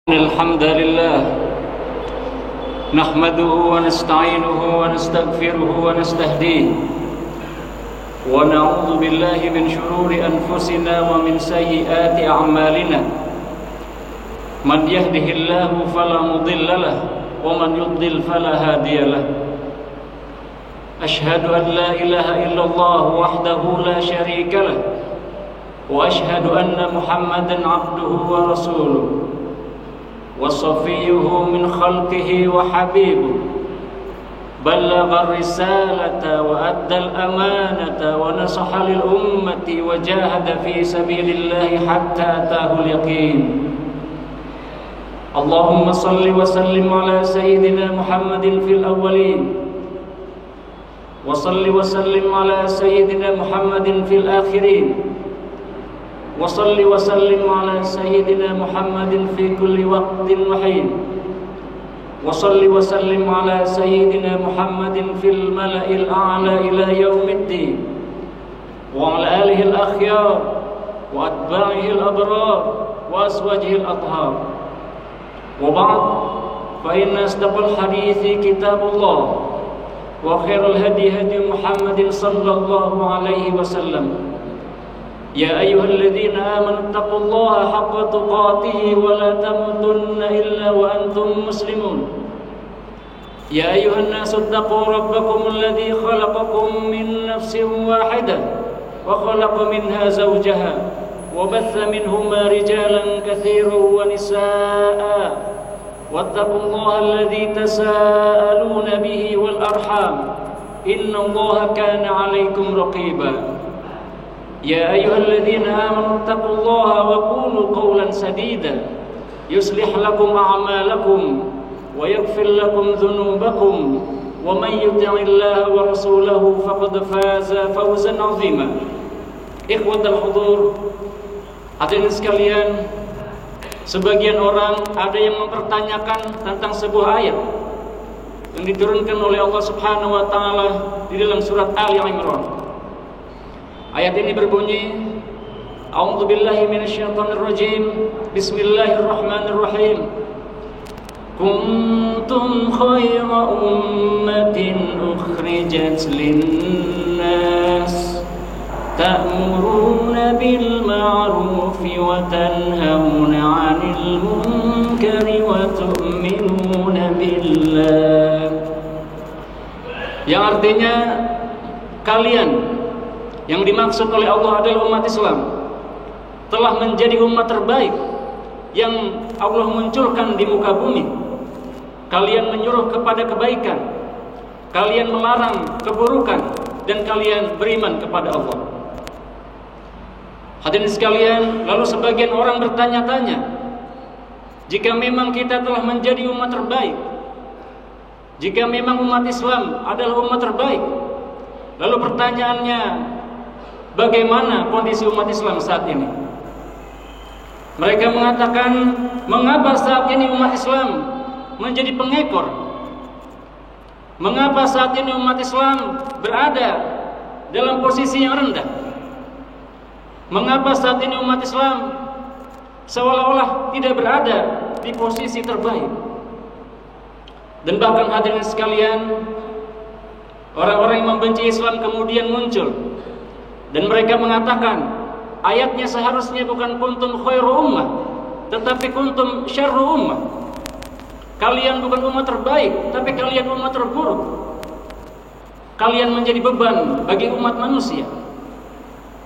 الحمد لله نحمده ونستعينه ونستغفره ونستهديه ونعوذ بالله من شرور أنفسنا ومن سيئات أعمالنا من يهده الله فلا مضل له ومن يضلل فلا هادي له أشهد أن لا إله إلا الله وحده لا شريك له وأشهد أن محمدا عبده ورسوله وصفيه من خلقه وحبيبه بلغ الرسالة وأدى الأمانة ونصح للأمة وجاهد في سبيل الله حتى أتاه اليقين اللهم صل وسلم على سيدنا محمد في الأولين وصل وسلم على سيدنا محمد في الآخرين وصل وسلم على سيدنا محمد في كل وقت وحين وصل وسلم على سيدنا محمد في الملأ الأعلى إلى يوم الدين وعلى آله الأخيار وأتباعه الأبرار وأزواجه الأطهار وبعد فإن أصدق الحديث كتاب الله وخير الهدي هدي محمد صلى الله عليه وسلم يا أيها الذين آمنوا اتقوا الله حق تقاته ولا تموتن إلا وأنتم مسلمون يا أيها الناس اتقوا ربكم الذي خلقكم من نفس واحدة وخلق منها زوجها وبث منهما رجالا كثيرا ونساء واتقوا الله الذي تساءلون به والأرحام إن الله كان عليكم رقيبا يا أيها الذين آمنوا اتقوا الله وقولوا قولا سديدا يصلح لكم أعمالكم ويغفر لكم ذنوبكم ومن يطع الله ورسوله فقد فاز فوزا عظيما إخوة الحضور hadirin sekalian, sebagian orang ada yang mempertanyakan tentang sebuah ayat yang diturunkan oleh Allah Subhanahu wa taala di dalam surat Ali Imran. Ayat ini berbunyi, A'udzu billahi minasyaitonir rajim. Bismillahirrahmanirrahim. Kuntum khayra ummatin ukhrijat lin-nas ta'muruna bil ma'rufi wa tanhauna 'anil munkari wa tu'minuna billah. Yang artinya kalian yang dimaksud oleh Allah adalah umat Islam telah menjadi umat terbaik yang Allah munculkan di muka bumi. Kalian menyuruh kepada kebaikan, kalian melarang keburukan, dan kalian beriman kepada Allah. Hadirin sekalian, lalu sebagian orang bertanya-tanya, jika memang kita telah menjadi umat terbaik, jika memang umat Islam adalah umat terbaik, lalu pertanyaannya, bagaimana kondisi umat Islam saat ini? Mereka mengatakan, mengapa saat ini umat Islam menjadi pengekor? Mengapa saat ini umat Islam berada dalam posisi yang rendah? Mengapa saat ini umat Islam seolah-olah tidak berada di posisi terbaik? Dan bahkan hadirin sekalian, orang-orang yang membenci Islam kemudian muncul dan mereka mengatakan, ayatnya seharusnya bukan kuntum khairu ummah, tetapi kuntum syarru ummah. Kalian bukan umat terbaik, tapi kalian umat terburuk. Kalian menjadi beban bagi umat manusia,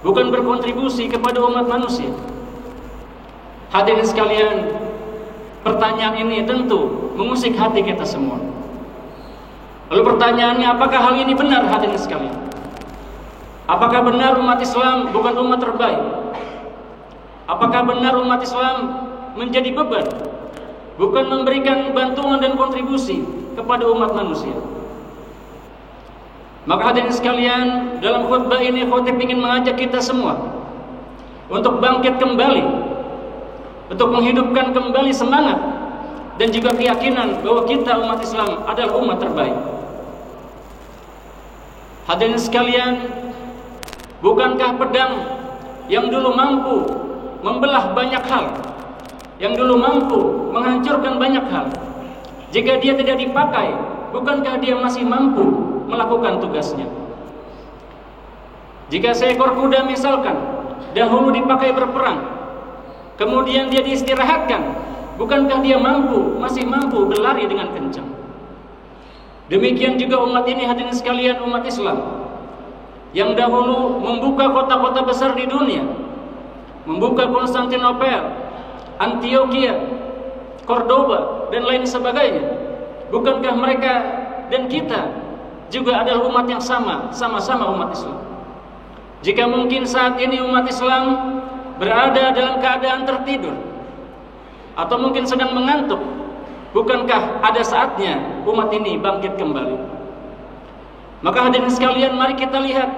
bukan berkontribusi kepada umat manusia. Hadirin sekalian, pertanyaan ini tentu mengusik hati kita semua. Lalu pertanyaannya, apakah hal ini benar hadirin sekalian? Apakah benar umat Islam bukan umat terbaik? Apakah benar umat Islam menjadi beban, bukan memberikan bantuan dan kontribusi kepada umat manusia? Maka hadirin sekalian, dalam khutbah ini khotib ingin mengajak kita semua untuk bangkit kembali, untuk menghidupkan kembali semangat dan juga keyakinan bahwa kita umat Islam adalah umat terbaik. Hadirin sekalian, bukankah pedang yang dulu mampu membelah banyak hal, yang dulu mampu menghancurkan banyak hal, jika dia tidak dipakai, bukankah dia masih mampu melakukan tugasnya? Jika seekor kuda misalkan dahulu dipakai berperang, kemudian dia diistirahatkan, bukankah dia masih mampu berlari dengan kencang? Demikian juga umat ini, hadirin sekalian, umat Islam yang dahulu membuka kota-kota besar di dunia, membuka Konstantinopel, Antioquia, Cordoba, dan lain sebagainya. Bukankah mereka dan kita juga adalah umat yang sama-sama umat Islam? Jika mungkin saat ini umat Islam berada dalam keadaan tertidur atau mungkin sedang mengantuk, bukankah ada saatnya umat ini bangkit kembali? Maka hadirin sekalian, mari kita lihat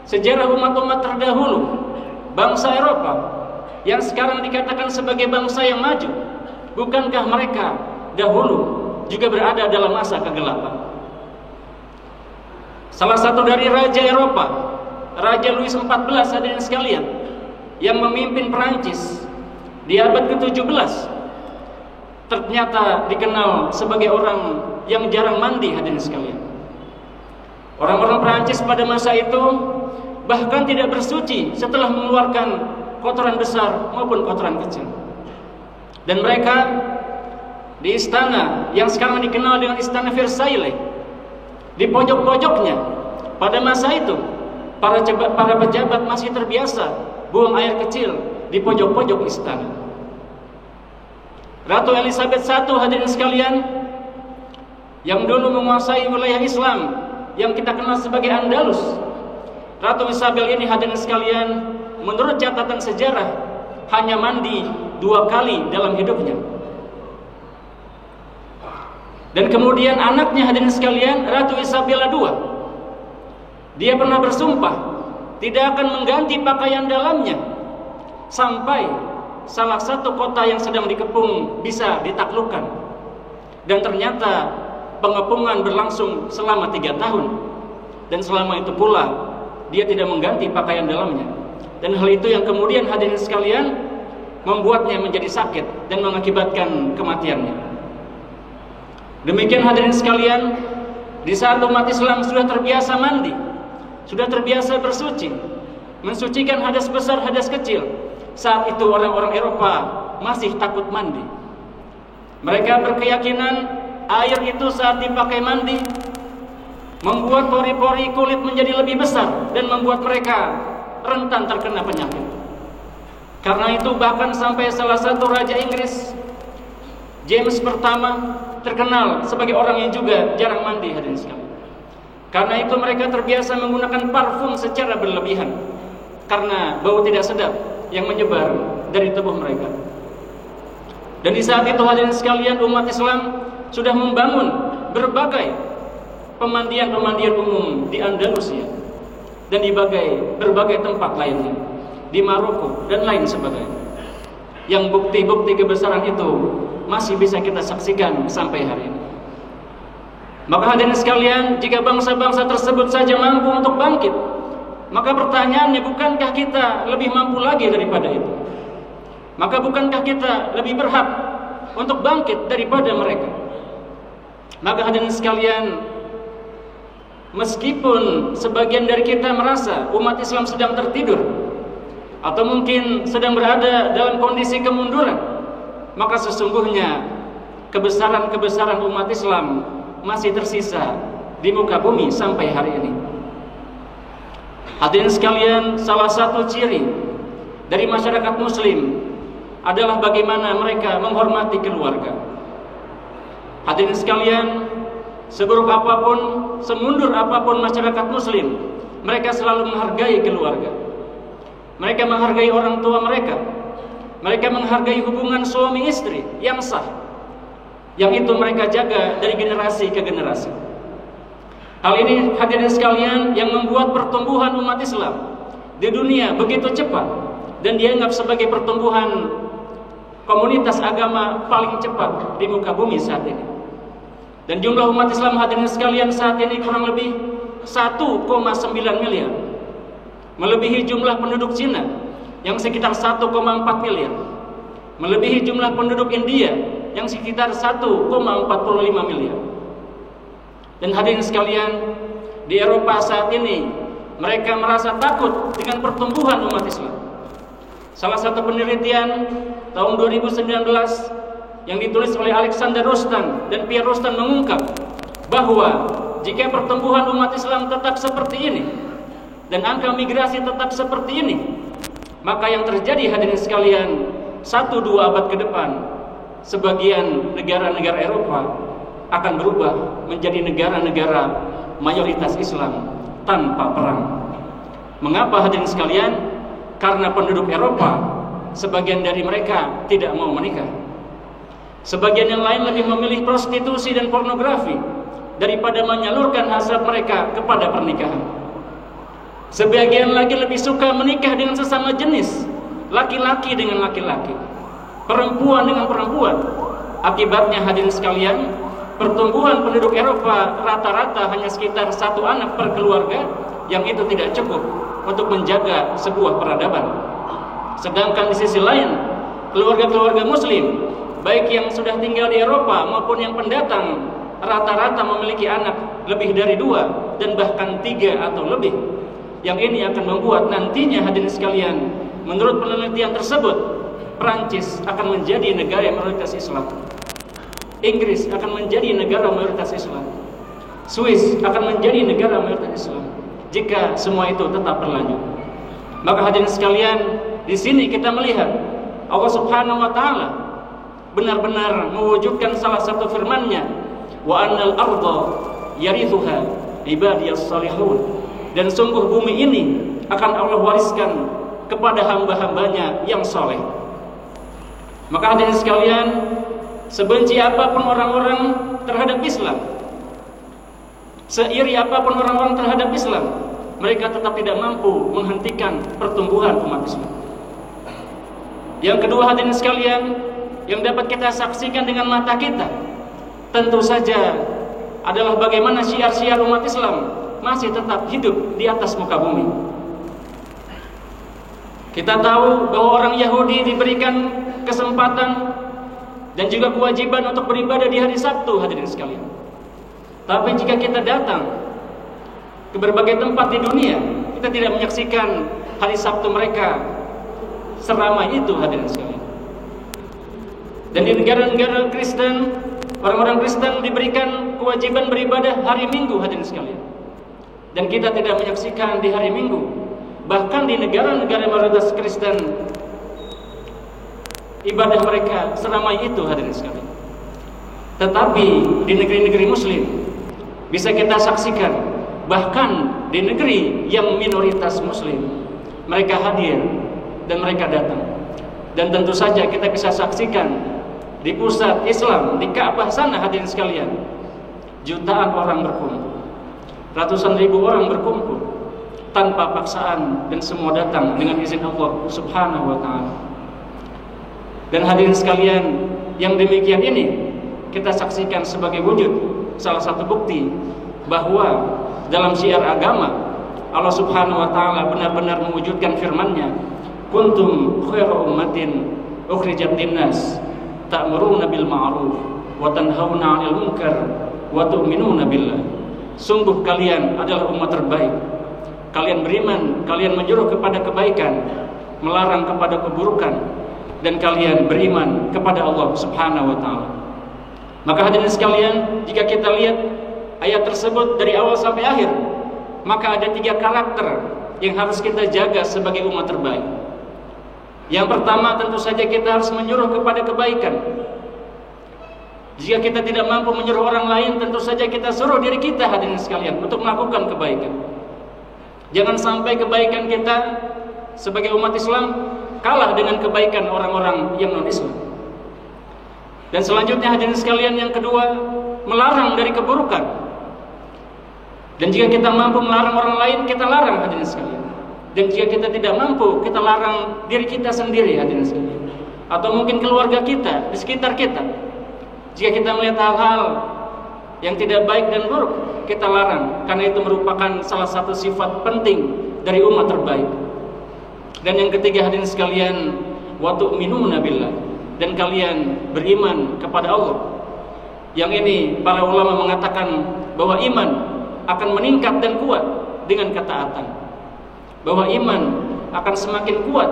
sejarah umat-umat terdahulu, bangsa Eropa yang sekarang dikatakan sebagai bangsa yang maju. Bukankah mereka dahulu juga berada dalam masa kegelapan? Salah satu dari raja Eropa, Raja Louis XIV, hadirin sekalian, yang memimpin Perancis di abad ke-17, ternyata dikenal sebagai orang yang jarang mandi, hadirin sekalian. Orang-orang Perancis pada masa itu bahkan tidak bersuci setelah mengeluarkan kotoran besar maupun kotoran kecil. Dan mereka di istana yang sekarang dikenal dengan Istana Versailles, di pojok-pojoknya pada masa itu para pejabat masih terbiasa buang air kecil di pojok-pojok istana. Ratu Elizabeth I, hadirin sekalian, yang dulu menguasai wilayah Islam yang kita kenal sebagai Andalus. Ratu Isabel ini, hadirin sekalian, menurut catatan sejarah hanya mandi 2 kali dalam hidupnya. Dan kemudian anaknya, hadirin sekalian, Ratu Isabella II, dia pernah bersumpah tidak akan mengganti pakaian dalamnya sampai salah satu kota yang sedang dikepung bisa ditaklukkan. Dan ternyata pengepungan berlangsung selama 3 tahun, dan selama itu pula dia tidak mengganti pakaian dalamnya. Dan hal itu yang kemudian, hadirin sekalian, membuatnya menjadi sakit dan mengakibatkan kematiannya. Demikian, hadirin sekalian, di saat umat Islam sudah terbiasa mandi, sudah terbiasa bersuci, mensucikan hadas besar, hadas kecil, saat itu orang-orang Eropa masih takut mandi. Mereka berkeyakinan air itu saat dipakai mandi membuat pori-pori kulit menjadi lebih besar dan membuat mereka rentan terkena penyakit. Karena itu bahkan sampai salah satu raja Inggris, James pertama, terkenal sebagai orang yang juga jarang mandi, hadirin sekalian. Karena itu mereka terbiasa menggunakan parfum secara berlebihan karena bau tidak sedap yang menyebar dari tubuh mereka. Dan di saat itu, hadirin sekalian, umat Islam sudah membangun berbagai pemandian-pemandian umum di Andalusia dan di berbagai tempat lainnya, di Maroko dan lain sebagainya, yang bukti-bukti kebesaran itu masih bisa kita saksikan sampai hari ini. Maka hadirin sekalian, jika bangsa-bangsa tersebut saja mampu untuk bangkit, maka pertanyaannya, bukankah kita lebih mampu lagi daripada itu? Maka bukankah kita lebih berhak untuk bangkit daripada mereka? Maka hadirin sekalian, meskipun sebagian dari kita merasa umat Islam sedang tertidur atau mungkin sedang berada dalam kondisi kemunduran, maka sesungguhnya kebesaran-kebesaran umat Islam masih tersisa di muka bumi sampai hari ini. Hadirin sekalian, salah satu ciri dari masyarakat muslim adalah bagaimana mereka menghormati keluarga. Hadirin sekalian, seburuk apapun, semundur apapun masyarakat muslim, mereka selalu menghargai keluarga. Mereka menghargai orang tua mereka. Mereka menghargai hubungan suami istri yang sah, yang itu mereka jaga dari generasi ke generasi. Hal ini, hadirin sekalian, yang membuat pertumbuhan umat Islam di dunia begitu cepat dan dianggap sebagai pertumbuhan komunitas agama paling cepat di muka bumi saat ini. Dan jumlah umat Islam, hadirin sekalian, saat ini kurang lebih 1,9 miliar, melebihi jumlah penduduk Cina yang sekitar 1,4 miliar, melebihi jumlah penduduk India yang sekitar 1,45 miliar. Dan hadirin sekalian, di Eropa saat ini mereka merasa takut dengan pertumbuhan umat Islam. Salah satu penelitian tahun 2019 yang ditulis oleh Alexander Rostand dan Pierre Rostand mengungkap bahwa jika pertumbuhan umat Islam tetap seperti ini dan angka migrasi tetap seperti ini, maka yang terjadi hadirin sekalian, 1-2 abad ke depan sebagian negara-negara Eropa akan berubah menjadi negara-negara mayoritas Islam tanpa perang. Mengapa hadirin sekalian? Karena penduduk Eropa, sebagian dari mereka tidak mau menikah. Sebagian yang lain lebih memilih prostitusi dan pornografi daripada menyalurkan hasrat mereka kepada pernikahan. Sebagian lagi lebih suka menikah dengan sesama jenis, laki-laki dengan laki-laki, perempuan dengan perempuan. Akibatnya hadirin sekalian, pertumbuhan penduduk Eropa rata-rata hanya sekitar 1 anak per keluarga, yang itu tidak cukup untuk menjaga sebuah peradaban. Sedangkan di sisi lain, keluarga-keluarga muslim, baik yang sudah tinggal di Eropa maupun yang pendatang, rata-rata memiliki anak lebih dari 2 dan bahkan 3 atau lebih. Yang ini akan membuat nantinya hadirin sekalian, menurut penelitian tersebut, Prancis akan menjadi negara mayoritas Islam, Inggris akan menjadi negara mayoritas Islam, Swiss akan menjadi negara mayoritas Islam jika semua itu tetap berlanjut. Maka hadirin sekalian, di sini kita melihat Allah Subhanahu wa taala benar-benar mewujudkan salah satu firman-Nya, wa annal arda yarithuha ibadiyas salihun, dan sungguh bumi ini akan Allah wariskan kepada hamba-hambanya yang soleh. Maka hadirin sekalian, sebenci apapun orang-orang terhadap Islam, seiri apapun orang-orang terhadap Islam, mereka tetap tidak mampu menghentikan pertumbuhan umat Islam. Yang kedua hadirin sekalian, yang dapat kita saksikan dengan mata kita, tentu saja adalah bagaimana syiar-syiar umat Islam masih tetap hidup di atas muka bumi. Kita tahu bahwa orang Yahudi diberikan kesempatan dan juga kewajiban untuk beribadah di hari Sabtu hadirin sekalian. Tapi jika kita datang ke berbagai tempat di dunia, kita tidak menyaksikan hari Sabtu mereka seramai itu hadirin sekalian. Dan di negara-negara Kristen, orang-orang Kristen diberikan kewajiban beribadah hari Minggu hadirin sekalian. Dan kita tidak menyaksikan di hari Minggu. Bahkan di negara-negara mayoritas Kristen, ibadah mereka seramai itu hadirin sekalian. Tetapi di negeri-negeri Muslim bisa kita saksikan, bahkan di negeri yang minoritas Muslim, mereka hadir dan mereka datang. Dan tentu saja kita bisa saksikan di pusat Islam, di Ka'bah sana hadirin sekalian, jutaan orang berkumpul, ratusan ribu orang berkumpul tanpa paksaan, dan semua datang dengan izin Allah Subhanahu wa ta'ala. Dan hadirin sekalian, yang demikian ini kita saksikan sebagai wujud salah satu bukti bahwa dalam syiar agama Allah Subhanahu wa ta'ala benar-benar mewujudkan firman-Nya, kuntum khaira ummatin ukhrijat linnas ta'muruna bil ma'ruf wa tanhauna 'anil munkar wa tu'minuna billah. Sungguh kalian adalah umat terbaik. Kalian beriman, kalian menyuruh kepada kebaikan, melarang kepada keburukan, dan kalian beriman kepada Allah Subhanahu wa ta'ala. Maka hadirin sekalian, jika kita lihat ayat tersebut dari awal sampai akhir, maka ada 3 karakter yang harus kita jaga sebagai umat terbaik. Yang pertama, tentu saja kita harus menyuruh kepada kebaikan. Jika kita tidak mampu menyuruh orang lain, tentu saja kita suruh diri kita hadirin sekalian untuk melakukan kebaikan. Jangan sampai kebaikan kita sebagai umat Islam kalah dengan kebaikan orang-orang yang non-Islam. Dan selanjutnya hadirin sekalian, yang kedua, melarang dari keburukan. Dan jika kita mampu melarang orang lain, kita larang hadirin sekalian. Dan jika kita tidak mampu, kita larang diri kita sendiri hadirin sekalian, atau mungkin keluarga kita, di sekitar kita. Jika kita melihat hal-hal yang tidak baik dan buruk, kita larang, karena itu merupakan salah satu sifat penting dari umat terbaik. Dan yang ketiga hadirin sekalian, wa tu'minuna billah, dan kalian beriman kepada Allah. Yang ini para ulama mengatakan bahwa iman akan meningkat dan kuat dengan ketaatan, bahwa iman akan semakin kuat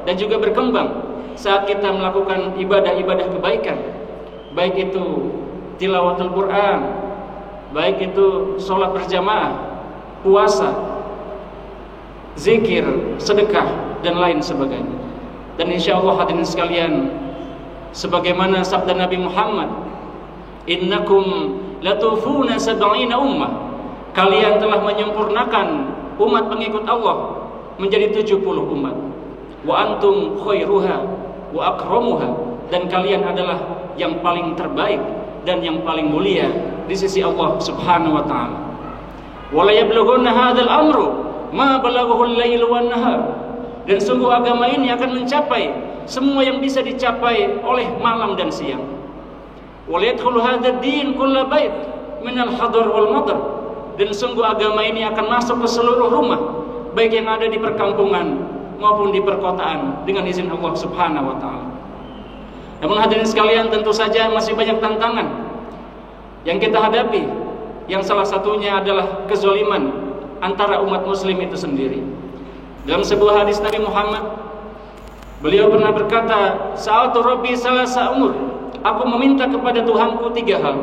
dan juga berkembang saat kita melakukan ibadah-ibadah kebaikan, baik itu tilawatul Quran, baik itu sholat berjamaah, puasa, zikir, sedekah, dan lain sebagainya. Dan insya Allah hadirin sekalian, sebagaimana sabda Nabi Muhammad, innakum latufuna sab'ina ummah, kalian telah menyempurnakan umat pengikut Allah menjadi 70 umat. Wa antum khairuha wa akramuha, dan kalian adalah yang paling terbaik dan yang paling mulia di sisi Allah Subhanahu wa taala. Wa la yablughunna hadzal amru ma balaghahu al-lail wan nahar, dan sungguh agama ini akan mencapai semua yang bisa dicapai oleh malam dan siang. Wa la yadkhulu hadzal din kullu bait min al-hadar wal madar, dan sungguh agama ini akan masuk ke seluruh rumah, baik yang ada di perkampungan maupun di perkotaan, dengan izin Allah Subhanahu wa taala. Namun hadirin sekalian, tentu saja masih banyak tantangan yang kita hadapi, yang salah satunya adalah kezaliman antara umat muslim itu sendiri. Dalam sebuah hadis Nabi Muhammad, beliau pernah berkata, sa'atu rabbi salasa umur, aku meminta kepada Tuhanku 3 hal.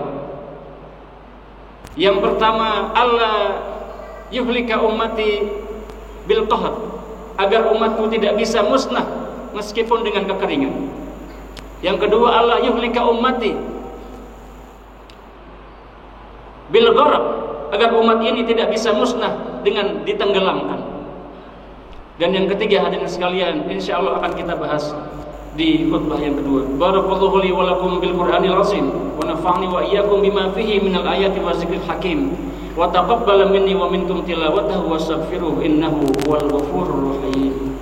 Yang pertama, Allah yuhlika ummati bil qahr, agar umatku tidak bisa musnah meskipun dengan kekeringan. Yang kedua, Allah yuhlika ummati bil gharq, agar umat ini tidak bisa musnah dengan ditenggelamkan. Dan yang ketiga, hadirin sekalian, insyaallah akan kita bahas di khutbah yang kedua. Barakallahu li wa lakum bil Qur'anil azim wa nafa'ni wa iyyakum bima fihi minal ayati wa zikril hakim wa taqabbal minni wa minkum tilawatahu wastaghfiruhu innahu huwal ghafurur rahim.